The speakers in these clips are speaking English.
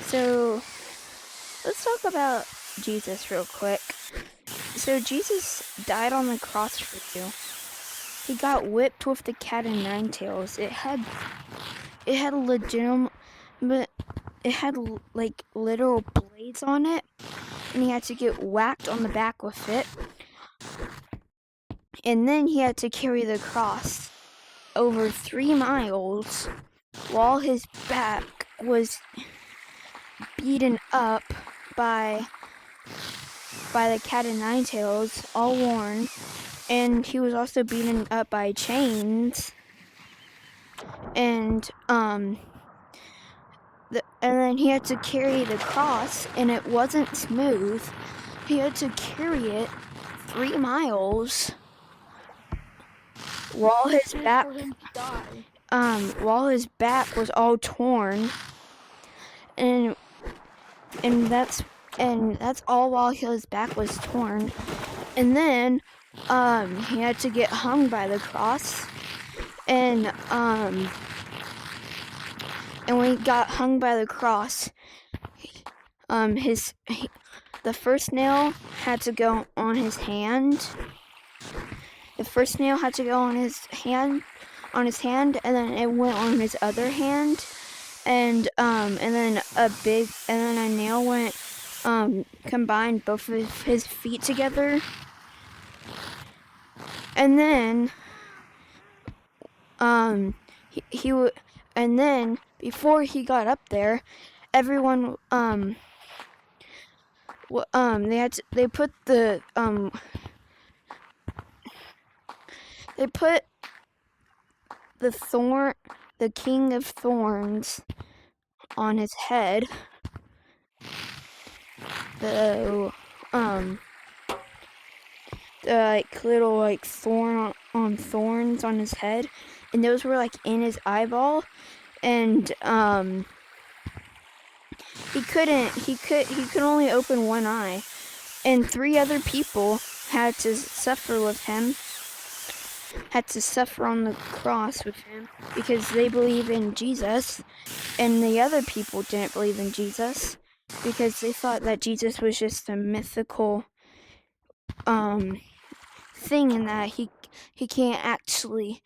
So let's talk about Jesus real quick. So Jesus died on the cross for you. He got whipped with the cat and nine tails. It had legitimate, it had like literal blades on it, and he had to get whacked on the back with it. And then he had to carry the cross over 3 miles while his back was beaten up by the cat and nine tails, all worn, and he was also beaten up by chains, and then he had to carry the cross, and it wasn't smooth. He had to carry it 3 miles while his back was all torn, and that's all while his back was torn. And then he had to get hung by the cross, and when he got hung by the cross, the first nail had to go on his hand. The first nail had to go on his hand, and then it went on his other hand, and then a nail went combined both of his feet together, and then and then before he got up there, everyone they put the the king of thorns on his head. The little thorn on thorns on his head, and those were in his eyeball, and he could only open one eye, and 3 other people had to suffer on the cross with him because they believe in Jesus, and the other people didn't believe in Jesus because they thought that Jesus was just a mythical thing, and that he can't actually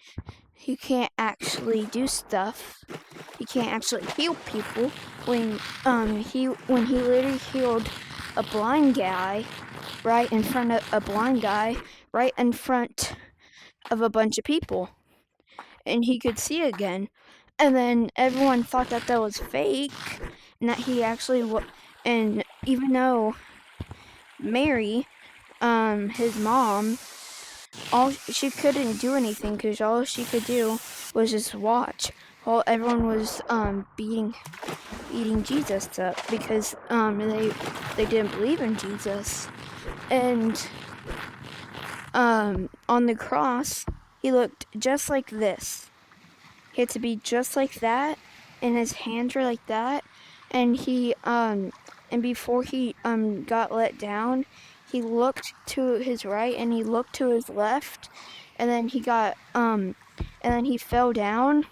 do stuff. He can't actually heal people when he literally healed a blind guy right in front of a bunch of people, and he could see again. And then everyone thought that was fake, and that he actually and even though Mary, his mom, she couldn't do anything because all she could do was just watch while everyone was beating Jesus up because they didn't believe in Jesus. And on the cross, he looked just like this. He had to be just like that, and his hands were like that, and he and before he got let down, he looked to his right and he looked to his left, and then he got and then he fell down.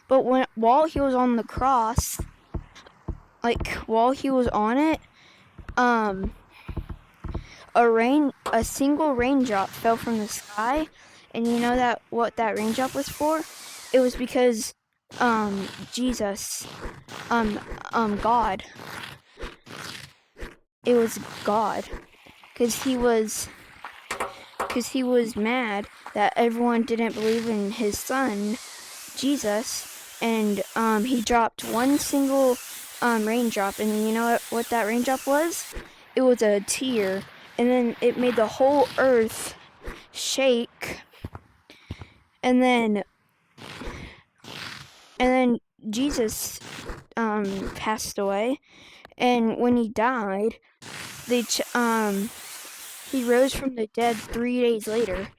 But while he was on the cross, while he was on it, a single raindrop fell from the sky, and you know what that raindrop was for? It was because Jesus, God. It was God, because he was mad that everyone didn't believe in his son, Jesus, and he dropped one single raindrop, and you know what that raindrop was? It was a tear, and then it made the whole earth shake, and then Jesus passed away, and when he died, he rose from the dead 3 days later.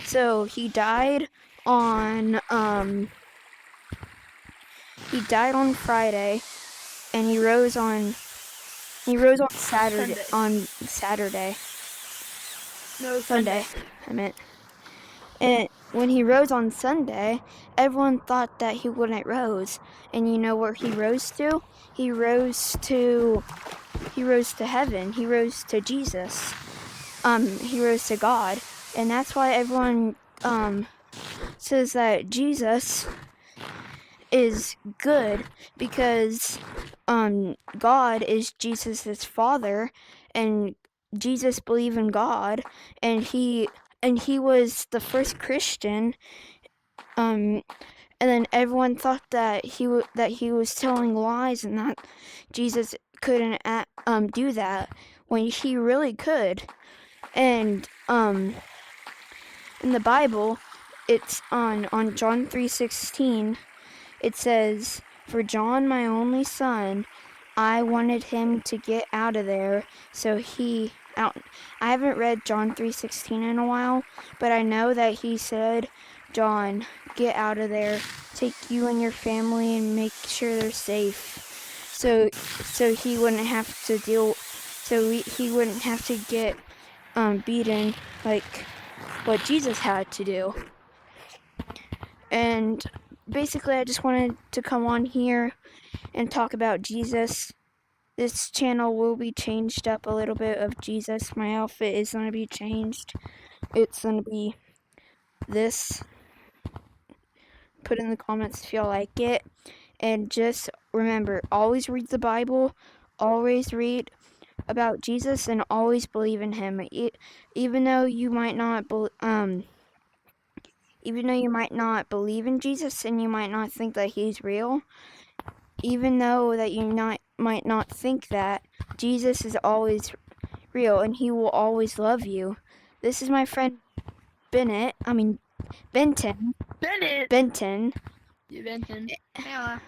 So he died on Friday, and he rose on Saturday. Sunday. I meant. when he rose on Sunday, everyone thought that he wouldn't rose. And you know where he rose to? He rose to heaven. He rose to Jesus. He rose to God. And that's why everyone says that Jesus is good, because God is Jesus' father, and Jesus believed in God, and he was the first Christian. And then everyone thought that he was telling lies, and that Jesus couldn't do that when he really could. And in the Bible, it's on John 3:16. It says, "For John, my only son, I wanted him to get out of there, so he out." I haven't read John 3:16 in a while, but I know that he said, "John, get out of there. Take you and your family and make sure they're safe." So he wouldn't have to he wouldn't have to get beaten like what Jesus had to do. And basically, I just wanted to come on here and talk about Jesus. This channel will be changed up a little bit of Jesus. My outfit is going to be changed. It's going to be this. Put in the comments if y'all like it. And just remember, always read the Bible. Always read about Jesus, and always believe in him. Even though you might not believe in Jesus, and you might not think that he's real, even though that you might not think that, Jesus is always real, and he will always love you. This is my friend Benton. Benton. Yeah.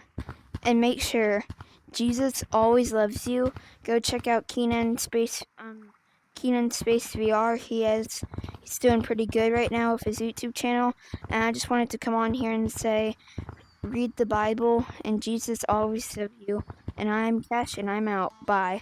And make sure Jesus always loves you. Go check out Keenan Space VR. He's doing pretty good right now with his YouTube channel. And I just wanted to come on here and say, read the Bible, and Jesus always loves you. And I'm Cash, and I'm out. Bye.